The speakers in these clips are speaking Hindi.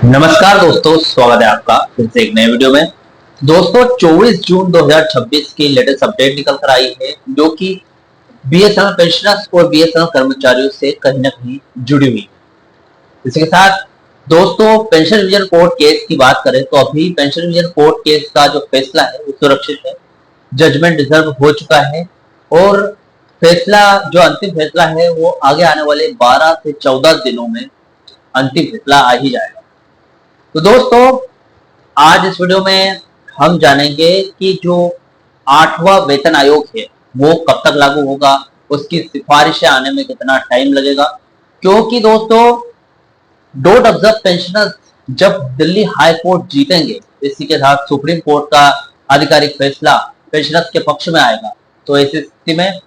नमस्कार दोस्तों, स्वागत है आपका फिर से एक नए वीडियो में। दोस्तों 24 जून 2026 की लेटेस्ट अपडेट निकल कर आई है, जो कि बीएसएनएल पेंशनर्स और बीएसएनएल कर्मचारियों से कहीं ना कहीं जुड़ी हुई है। इसके साथ दोस्तों पेंशन रिवीजन कोर्ट केस की बात करें तो अभी पेंशन रिवीजन कोर्ट केस का जो फैसला है वो सुरक्षित है, जजमेंट रिजर्व हो चुका है और फैसला जो अंतिम फैसला है वो आगे आने वाले 12 से 14 दिनों में अंतिम फैसला आ ही जाएगा। तो दोस्तों आज इस वीडियो में हम जानेंगे कि जो 8वां वेतन आयोग है वो कब तक लागू होगा, उसकी सिफारिशें आने में कितना टाइम लगेगा, क्योंकि दोस्तों डोंट ऑब्जर्व पेंशनर्स जब दिल्ली हाई कोर्ट जीतेंगे, इसी के साथ सुप्रीम कोर्ट का आधिकारिक फैसला पेंशनर्स के पक्ष में आएगा, तो ऐसी स्थिति में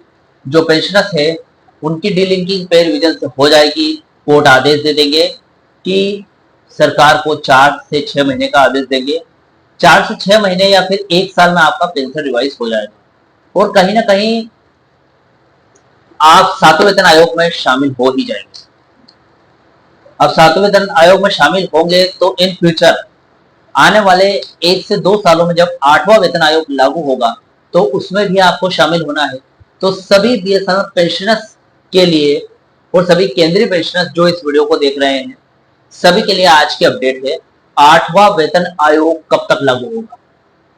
जो पेंशनर्स है उनकी डीलिंकिंग पे रिवीजन से हो जाएगी। कोर्ट आदेश दे देंगे कि सरकार को 4 से 6 महीने का आदेश देंगे, 4 से 6 महीने या फिर 1 साल में आपका पेंशन रिवाइज हो जाएगा और कहीं ना कहीं आप 7वें वेतन आयोग में शामिल हो ही जाएंगे। अब 7वें वेतन आयोग में शामिल होंगे तो इन फ्यूचर आने वाले 1 से 2 सालों में जब 8वां वेतन आयोग लागू होगा तो उसमें भी आपको शामिल होना है। तो सभी बीएसएनएल पेंशनर्स के लिए और सभी केंद्रीय पेंशनर्स जो इस वीडियो को देख रहे हैं, सभी के लिए आज की अपडेट है 8वां वेतन आयोग कब तक लागू होगा।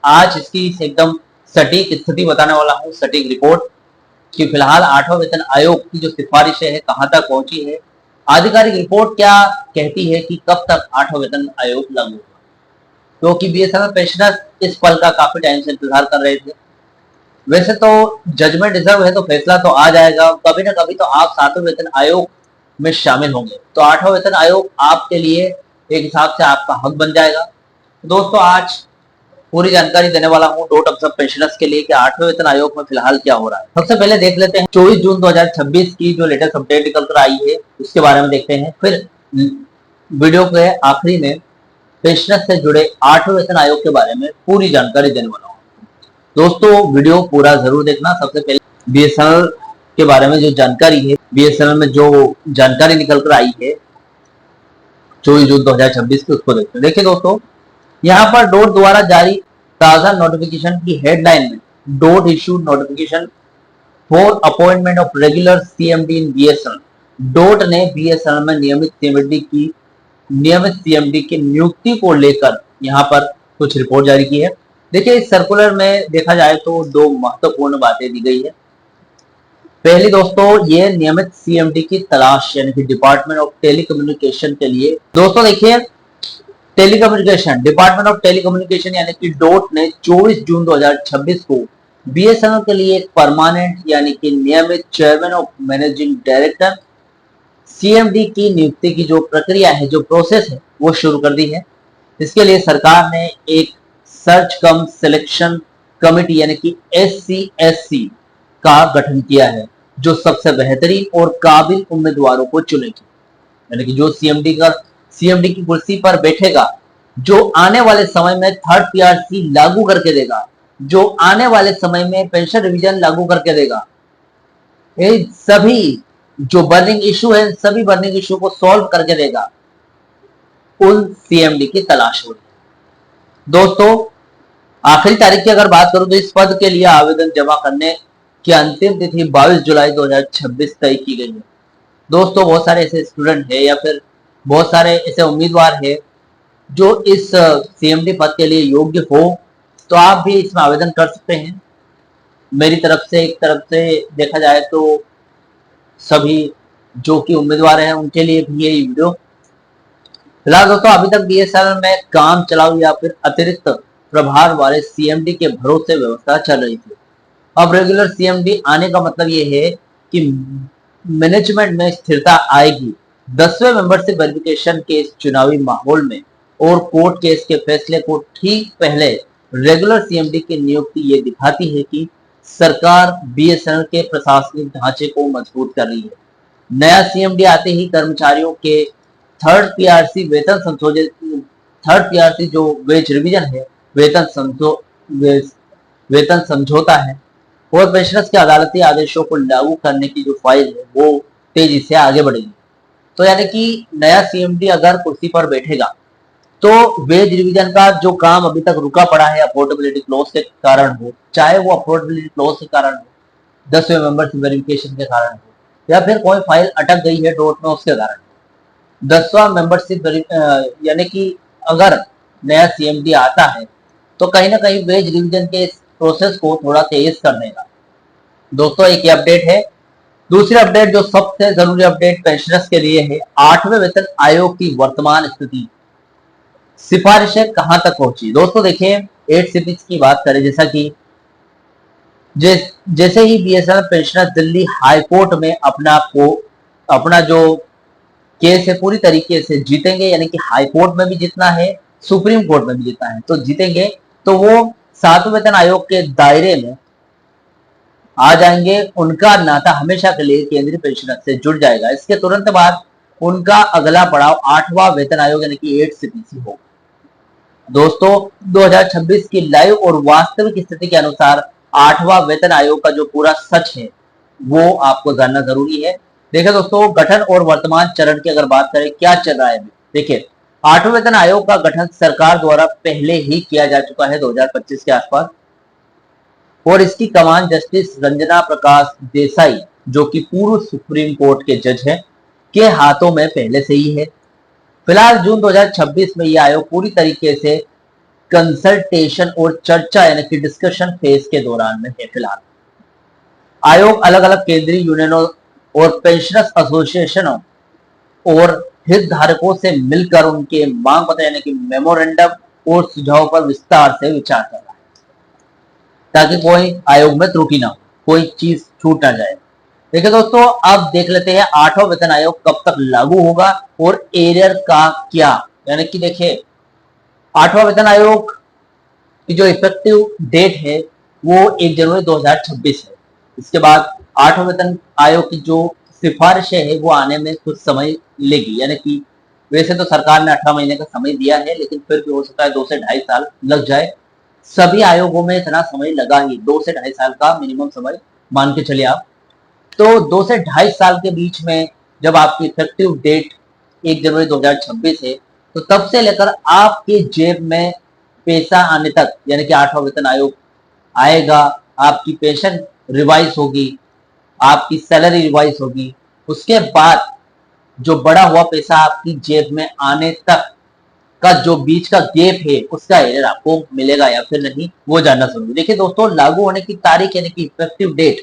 आज इसकी एकदम सटीक स्थिति बताने वाला हूं, सटीक रिपोर्ट कि फिलहाल 8वां वेतन आयोग की जो सिफारिशें है कहां तक पहुंची है, आधिकारिक रिपोर्ट क्या कहती है कि कब तक 8वां वेतन आयोग लागू होगा। क्योंकि बीएसएनएल पेंशनर्स इस पल का काफी टाइम से इंतजार कर रहे थे। वैसे तो जजमेंट रिजर्व है तो फैसला तो आ जाएगा, कभी ना कभी तो आप 7वें वेतन आयोग में शामिल होंगे, तो 8वां वेतन आयोग आपके लिए एक हिसाब से आपका हक बन जाएगा। दोस्तों आज पूरी जानकारी देने वाला हूं डोंट ऑब्जर्व पेंशनर्स के लिए कि 8वें वेतन आयोग में फिलहाल क्या हो रहा है। सबसे पहले देख लेते हैं 24 जून 2026 की जो लेटेस्ट अपडेट निकल कर आई है उसके बारे में देखते हैं, फिर वीडियो के आखिरी में पेंशनर्स से जुड़े 8वें वेतन आयोग के बारे में पूरी जानकारी देने वाला हूँ। दोस्तों वीडियो पूरा जरूर देखना। सबसे पहले बीएसएनएल के बारे में जो जानकारी है, बीएसएनएल में जो जानकारी निकल कर आई है 24 जून 2026 की, उसको देखते हैं। देखिए दोस्तों, यहाँ पर डोट द्वारा जारी ताजा नोटिफिकेशन की हेडलाइन में dot issued notification for appointment of regular CMD in BSNL. Dot ने बीएसएनएल में नियमित सीएमडी की नियुक्ति को लेकर यहाँ पर कुछ रिपोर्ट जारी की है। देखिए इस सर्कुलर में देखा जाए तो 2 महत्वपूर्ण बातें दी गई है। पहली दोस्तों, ये नियमित सीएमडी की तलाश यानी कि डिपार्टमेंट ऑफ टेलीकम्युनिकेशन के लिए। दोस्तों देखिए टेलीकम्युनिकेशन, डिपार्टमेंट ऑफ टेलीकम्युनिकेशन यानी कि डोट ने 24 जून 2026 को बीएसएनएल के लिए एक परमानेंट यानी कि नियमित chairman of managing director CMD की नियुक्ति की जो प्रक्रिया है, जो प्रोसेस है, वो शुरू कर दी है। इसके लिए सरकार ने एक सर्च कम सिलेक्शन कमिटी यानी कि SCSC का गठन किया है, जो सबसे बेहतरीन और काबिल उम्मीदवारों को चुनेगी। यानी कि जो सीएमडी की कुर्सी पर बैठेगा, जो आने वाले समय में थर्ड पीआरसी लागू करके देगा, जो आने वाले समय में पेंशन रिवीजन लागू करके देगा, ये सभी जो बर्निंग इशू है, सभी बर्निंग इशू को सॉल्व करके देगा, उन सीएमडी की तलाश हो रही है। दोस्तों आखिरी तारीख की अगर बात करूं तो इस पद के लिए आवेदन जमा करने की अंतिम तिथि 22 जुलाई 2026 तय की गई है। दोस्तों बहुत सारे ऐसे स्टूडेंट है या फिर बहुत सारे ऐसे उम्मीदवार है जो इस सीएमडी पद के लिए योग्य हो, तो आप भी इसमें आवेदन कर सकते हैं। मेरी तरफ से एक तरफ से देखा जाए तो सभी जो कि उम्मीदवार हैं उनके लिए भी ये वीडियो। फिलहाल दोस्तों अभी तक बीएसएनएल में काम चलाओ या फिर अतिरिक्त प्रभार वाले सीएमडी के भरोसे व्यवस्था चल रही थी। अब रेगुलर सीएमडी आने का मतलब ये है कि मैनेजमेंट में स्थिरता आएगी। 10वें मेंबरशिप वेरिफिकेशन के इस चुनावी माहौल में और कोर्ट केस के फैसले को ठीक पहले रेगुलर सीएमडी की नियुक्ति ये दिखाती है कि सरकार बीएसएनएल के प्रशासनिक ढांचे को मजबूत कर रही है। नया सीएमडी आते ही कर्मचारियों के थर्ड पीआरसी जो वेज रिवीजन है, वेतन समझौता है और पेंशनर्स के अदालती आदेशों को लागू करने की जो फाइल है वो तेजी से आगे बढ़ेगी। तो यानी कि नया सीएमडी अगर कुर्सी पर बैठेगा तो वेज रिवीजन का जो काम अभी तक रुका पड़ा है अफोर्डेबिलिटी क्लॉज के कारण हो, चाहे वो अफोर्डेबिलिटी क्लॉज के कारण हो, 10वें मेंबरशिप वेरिफिकेशन के कारण हो, या फिर कोई फाइल अटक गई है कोर्ट में उसके कारण, 10वां मेंबरशिप यानी कि अगर नया सीएमडी आता है तो कहीं ना कहीं वेज रिवीजन के इस प्रोसेस को थोड़ा तेज कर देगा। दोस्तों एक ये अपडेट है। दूसरी अपडेट जो सबसे जरूरी अपडेट पेंशनर्स के लिए है, 8वें वेतन आयोग की वर्तमान स्थिति, सिफारिशें कहां तक पहुंची। दोस्तों देखिए 8 सिटीज की बात करें, जैसा कि जैसे ही BSNL pensioner Delhi high court में अपना जो केस है पूरी तरीके से जीतेंगे, यानी कि हाई कोर्ट में भी जीतना है, सुप्रीम कोर्ट में भी जीतना है, तो जीतेंगे तो वो 7वें वेतन आयोग के दायरे में आ जाएंगे। उनका नाता हमेशा के लिए केंद्रीय पेंशनर से जुड़ जाएगा। इसके तुरंत बाद उनका अगला पड़ाव 8वां वेतन आयोग यानी कि 8 सीपीसी होगा। दोस्तों 2026 की लाइव और वास्तविक स्थिति के अनुसार 8वां वेतन आयोग का जो पूरा सच है वो आपको जानना जरूरी है। देखिए दोस्तों, गठन और वर्तमान चरण की अगर बात करें क्या चल रहा है अभी, देखिए 8वें वेतन आयोग का गठन सरकार द्वारा पहले ही किया जा चुका है 2025 के आसपास, और इसकी कमान जस्टिस रंजना प्रकाश देसाई जो कि पूर्व सुप्रीम कोर्ट के जज हैं के हाथों में पहले से ही है। फिलहाल जून 2026 में यह आयोग पूरी तरीके से कंसल्टेशन और चर्चा यानी कि डिस्कशन फेज के दौरान में है। फिलहाल आयोग अलग अलग केंद्रीय यूनियनों और पेंशनर्स एसोसिएशनों और हितधारकों से मिलकर उनके मांग पत्र यानी कि मेमोरेंडम और सुझावों पर विस्तार से विचार कर रहा है, ताकि कोई आयोग में त्रुटि ना हो, कोई चीज छूट ना जाए। देखिए दोस्तों, अब देख लेते हैं 8वां वेतन आयोग कब तक लागू होगा और एरियर का क्या, यानी कि देखिए 8वां वेतन आयोग की जो इफेक्टिव डेट है वो 1 जनवरी 2026 है। इसके बाद 8वां वेतन आयोग की जो सिफारिशें है वो आने में कुछ समय लेगी, यानी कि वैसे तो सरकार ने 18 महीने का समय दिया है, लेकिन फिर भी हो सकता है 2 से 2.5 साल लग जाए। सभी आयोगों में इतना समय लगा ही, 2 से 2.5 साल का मिनिमम समय मान के चलिए आप। तो 2 से 2.5 साल के बीच में जब आपकी इफेक्टिव डेट 1 जनवरी 2026 है, तो तब से लेकर आपके जेब में पैसा आने तक, यानी कि 8वां वेतन आयोग आएगा, आपकी पेंशन रिवाइज होगी, आपकी सैलरी रिवाइज होगी, उसके बाद जो बड़ा हुआ पैसा आपकी जेब में आने तक का जो बीच का गैप है उसका एरर आपको मिलेगा या फिर नहीं, वो जानना जरूरी। देखिए दोस्तों, लागू होने की तारीख यानी कि इफेक्टिव डेट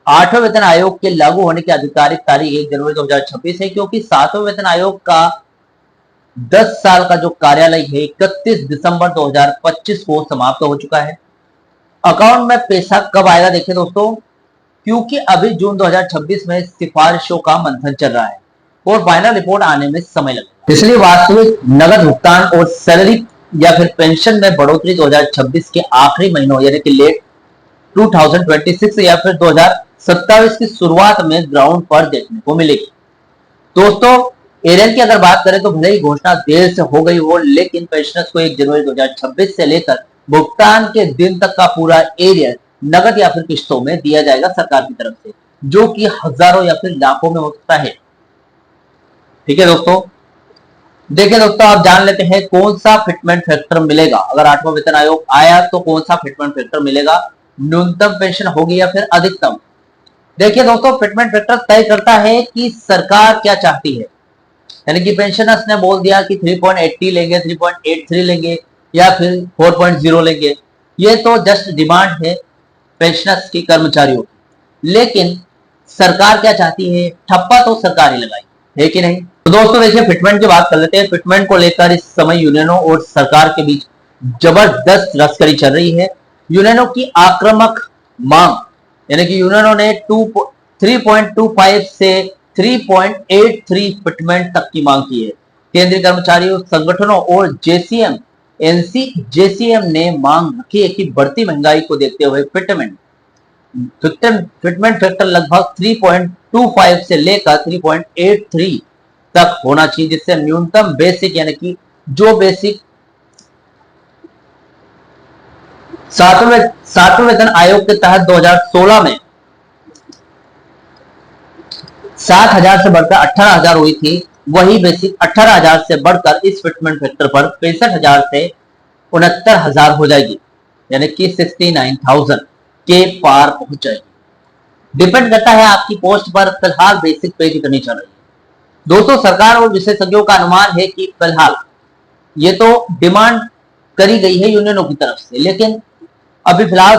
8वें वेतन आयोग के लागू होने की आधिकारिक तारीख 1 जनवरी 2026 है, क्योंकि 7वें वेतन आयोग का 10 साल का जो कार्यालय है 31 दिसंबर 2025 को समाप्त हो चुका है। अकाउंट में पैसा कब आएगा, देखिए दोस्तों, क्योंकि अभी जून 2026 में सिफारिशों का मंथन चल रहा है और फाइनल रिपोर्ट आने में समय लगेगा, इसलिए वास्तविक नगद भुगतान और सैलरी या फिर पेंशन में बढ़ोतरी 2026 के आखिरी महीनों यानी कि लेट 2026 या फिर 2027 की शुरुआत में ग्राउंड पर देखने को मिलेगी। दोस्तों एरियर की अगर बात करें तो भले ही घोषणा देर से हो गई हो, लेकिन पेंशनर्स को 1 जनवरी 2026 से लेकर भुगतान के दिन तक का पूरा एरियर नगद या फिर किस्तों में दिया जाएगा सरकार की तरफ से, जो कि हजारों या फिर लाखों में हो सकता है। ठीक है दोस्तों, देखिए दोस्तों, आप जान लेते हैं कौन सा फिटमेंट फैक्टर मिलेगा। अगर 8वां वेतन आयोग आया तो कौन सा फिटमेंट फैक्टर मिलेगा, न्यूनतम पेंशन होगी या फिर अधिकतम। देखिए दोस्तों, फिटमेंट फैक्टर तय करता है कि सरकार क्या चाहती है, यानी कि पेंशनर्स ने बोल दिया कि 3.80 लेंगे, 3.83 लेंगे या फिर 4.0 लेंगे, ये तो जस्ट डिमांड है पेंशनर्स की, कर्मचारियों की, लेकिन सरकार क्या चाहती है, ठप्पा तो सरकार ही लगाई है कि नहीं। तो दोस्तों देखिए फिटमेंट की बात कर लेते हैं। फिटमेंट को लेकर इस समय यूनियनों और सरकार के बीच जबरदस्त रस्करी चल रही है। यूनियनों की आक्रामक मांग, यानी कि यूनियनों ने 3.25 से 3.83 फिटमेंट तक की मांग की है। केंद्रीय कर्मचारियों संगठनों और जेसीएम जेसीएम ने मांग रखी है कि बढ़ती महंगाई को देखते हुए फिटमेंट फैक्टर लगभग 3.25 से लेकर 3.83 तक होना चाहिए, जिससे न्यूनतम बेसिक यानी कि जो बेसिक 7वें वेतन आयोग के तहत 2016 में 7,000 से बढ़कर 18,000 हुई थी, वही बेसिक 18,000 से बढ़कर इस फिटमेंट फैक्टर पर 65,000 से 69,000 हो जाएगी, यानी कि 69,000 के पार पहुंच जाएगी। डिपेंड करता है आपकी पोस्ट पर फिलहाल बेसिक पे कितनी चल रही है। दोस्तों, सरकार और विशेषज्ञों का अनुमान है कि फिलहाल ये तो डिमांड करी गई है यूनियनों की तरफ से, लेकिन अभी फिलहाल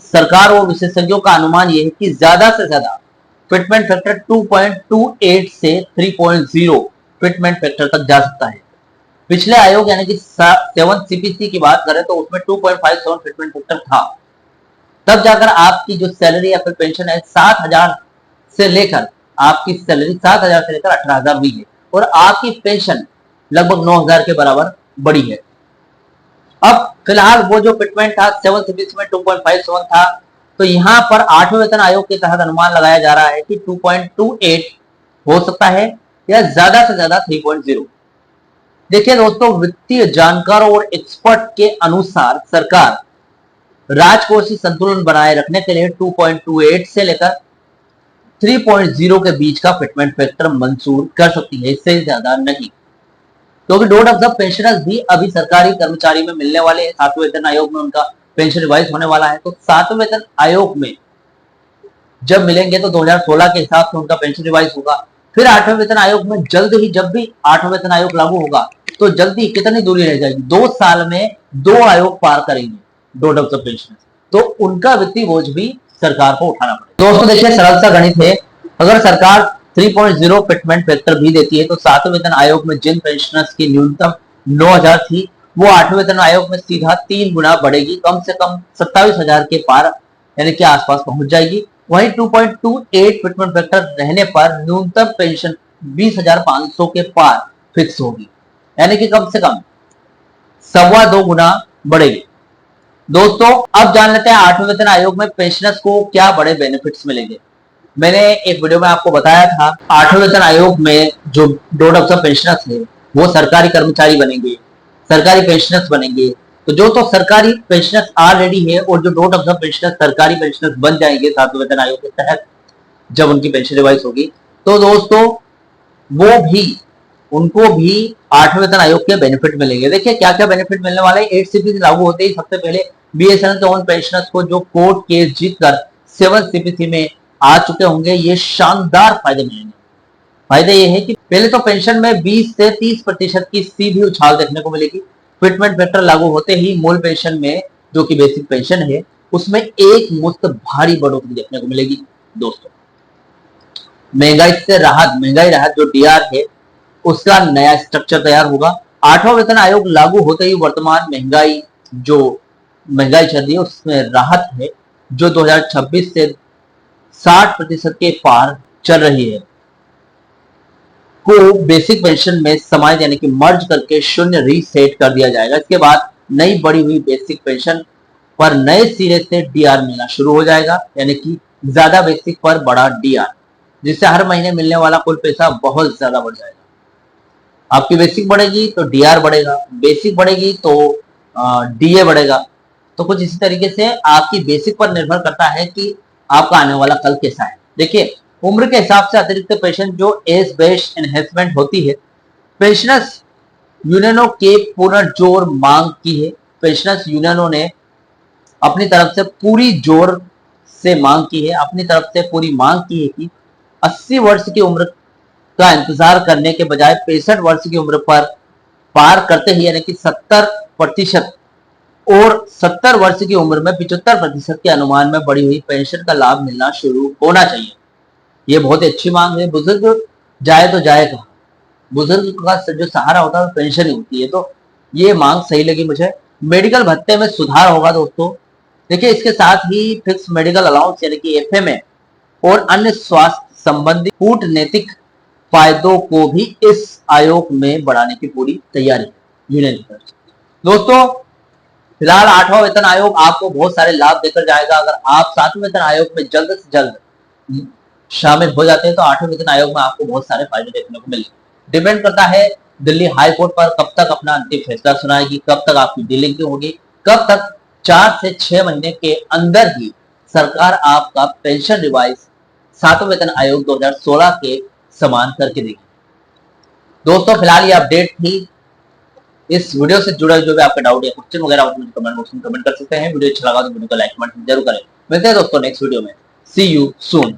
सरकार और विशेषज्ञों का अनुमान यह है कि ज्यादा से ज्यादा फिटमेंट फैक्टर 2.28 से 3.0 फिटमेंट फैक्टर तक जा सकता है। पिछले आयोग यानी कि 7 सीपीसी की बात करें तो उसमें 2.57 फिटमेंट फैक्टर था। तब जाकर आपकी जो सैलरी या फिर पेंशन है 7,000 से लेकर आपकी सैलरी 7,000 से लेकर 18,000 हुई है और आपकी पेंशन लगभग 9,000 के बराबर बढ़ी है। अब फिलहाल वो जो फिटमेंट था 7 सीपीसी में 2.57 था, तो यहां पर 8वें वेतन आयोग के तहत अनुमान लगाया जा रहा है कि 2.28 हो सकता है या ज्यादा से ज्यादा 3.0। देखिए दोस्तों, वित्तीय जानकारों और एक्सपर्ट के अनुसार सरकार राजकोषीय संतुलन बनाए रखने के लिए 2.28 से लेकर 3.0 के बीच का फिटमेंट फैक्टर मंजूर कर सकती है, इससे ज्यादा नहीं। क्योंकि डोट ऑफ द पेंशनर्स भी अभी सरकारी कर्मचारी में मिलने वाले हैं। 7वें वेतन आयोग में उनका पेंशन रिवाइज होने वाला है, तो 7वें वेतन आयोग में जब मिलेंगे तो 2016 के हिसाब से उनका पेंशन रिवाइज होगा। फिर 8वें वेतन आयोग में जल्द ही, जब भी 8वां वेतन आयोग लागू होगा तो जल्दी कितनी दूरी रह जाएगी, 2 साल में 2 आयोग पार करेंगे डोट ऑफ द पेंशनर्स, तो उनका वित्तीय बोझ भी सरकार को उठाना पड़ेगा। दोस्तों देखिए, सरल सा गणित है। अगर सरकार 3.0 फिटमेंट फैक्टर भी देती है तो 7वें वेतन आयोग में जिन पेंशनर्स की न्यूनतम 9,000 थी वो 8वें वेतन आयोग में सीधा 3 गुना बढ़ेगी, कम से कम 27,000 के पार यानी कि आसपास पहुंच जाएगी। वहीं 2.28 फिटमेंट फैक्टर रहने पर न्यूनतम पेंशन 20,500 के पार फिक्स होगी, यानी कि कम से कम 2.25 गुना बढ़ेगी। दोस्तों, अब जान लेते हैं 8वें वेतन आयोग में पेंशनर्स को क्या बड़े बेनिफिट्स मिलेंगे। मैंने एक वीडियो में आपको बताया था 8वें वेतन आयोग में जो डोट ऑफ द पेंशनर्स है वो सरकारी कर्मचारी बनेंगे, सरकारी पेंशनर्स बनेंगे। तो जो तो सरकारी पेंशनर्स ऑलरेडी है और जो डोट ऑफ द पेंशनर्स सरकारी पेंशनर्स बन जाएंगे 7वें वेतन आयोग के तहत जब उनकी पेंशन रिवाइज होगी, तो दोस्तों वो भी, उनको भी 8वें वेतन आयोग के बेनिफिट मिलेंगे। देखिए क्या क्या बेनिफिट मिलने वाले हैं। 8 सीपीसी लागू होते ही सबसे पहले बीएसएनएल के ओन पेंशनर्स को जो कोर्ट केस जीतकर 7 सीपीसी में आ चुके होंगे, ये शानदार फायदे मिलेंगे। फायदे ये है कि पहले तो पेंशन में 20 से 30% की सीधी उछाल देखने को मिलेगी। फिटमेंट फैक्टर लागू होते ही मूल पेंशन में जो कि बेसिक पेंशन है उसमें एक मुश्त भारी बढ़ोतरी देखने को मिलेगी। दोस्तों, महंगाई से राहत, महंगाई राहत जो डीआर है उसका नया स्ट्रक्चर तैयार होगा। 8वां वेतन आयोग लागू होते ही वर्तमान महंगाई जो महंगाई चल रही है उसमें राहत है जो 2026 से 60% के पार चल रही है को बेसिक पेंशन में समाज यानी कि मर्ज करके शून्य रीसेट कर दिया जाएगा। इसके बाद नई बढ़ी हुई बेसिक पेंशन पर नए सिरे से डीआर मिलना शुरू हो जाएगा, यानी कि ज्यादा बेसिक पर बड़ा डीआर, जिससे हर महीने मिलने वाला कुल पैसा बहुत ज्यादा बढ़ जाएगा। आपकी बेसिक बढ़ेगी तो डीआर बढ़ेगा, बेसिक बढ़ेगी तो डीए बढ़ेगा। तो कुछ इसी तरीके से आपकी बेसिक पर निर्भर करता है कि आपका आने वाला कल कैसा है। देखिए, उम्र के हिसाब से अतिरिक्त पेंशन जो एज बेस्ड एनहेंसमेंट होती है, पेंशनर्स यूनियनों के पुनर्जोर मांग की है। पेंशनर्स यूनियनों ने अपनी तरफ से पूरी जोर से मांग की है, अपनी तरफ से पूरी मांग की है कि 80 वर्ष की उम्र का इंतजार करने के बजाय 65 वर्ष की उम्र पर पार करते ही यानी कि 70% और 70 वर्ष की उम्र में 75% के अनुमान में बढ़ी हुई पेंशन का लाभ मिलना शुरू होना चाहिए। ये बहुत अच्छी मांग है। बुजुर्ग जाए तो जाए कहाँ, बुजुर्ग का जो सहारा होता है पेंशन ही होती है, तो ये मांग सही लगी मुझे। मेडिकल भत्ते में सुधार होगा दोस्तों। देखिए, इसके साथ ही फिक्स मेडिकल अलाउंस यानी कि एफएमए और अन्य स्वास्थ्य संबंधी कूटनीतिक फायदों को भी इस आयोग में बढ़ाने की पूरी तैयारी है यूनियन की तरफ से। दोस्तों, फिलहाल 8वां वेतन आयोग आपको बहुत सारे लाभ देकर जाएगा। अगर आप 7वें वेतन आयोग में जल्द से जल्द शामिल हो जाते हैं तो 8वें वेतन आयोग में आपको बहुत सारे फायदे देखने को मिलेंगे। डिपेंड करता है दिल्ली हाई कोर्ट पर कब तक अपना अंतिम फैसला सुनाएगी, कब तक आपकी डीलिंग होगी, कब तक 4 से 6 महीने के अंदर ही सरकार आपका पेंशन रिवाइज 7वें वेतन आयोग 2016 के समान करके देगी। दोस्तों फिलहाल ये अपडेट थी। इस वीडियो से जुड़ा जो भी आपका डाउट या क्वेश्चन वगैरह आप मुझे कमेंट बॉक्स में कमेंट कर सकते हैं। वीडियो अच्छा लगा तो वीडियो को लाइक कमेंट जरूर करें। मिलते हैं दोस्तों नेक्स्ट वीडियो में। सी यू सून।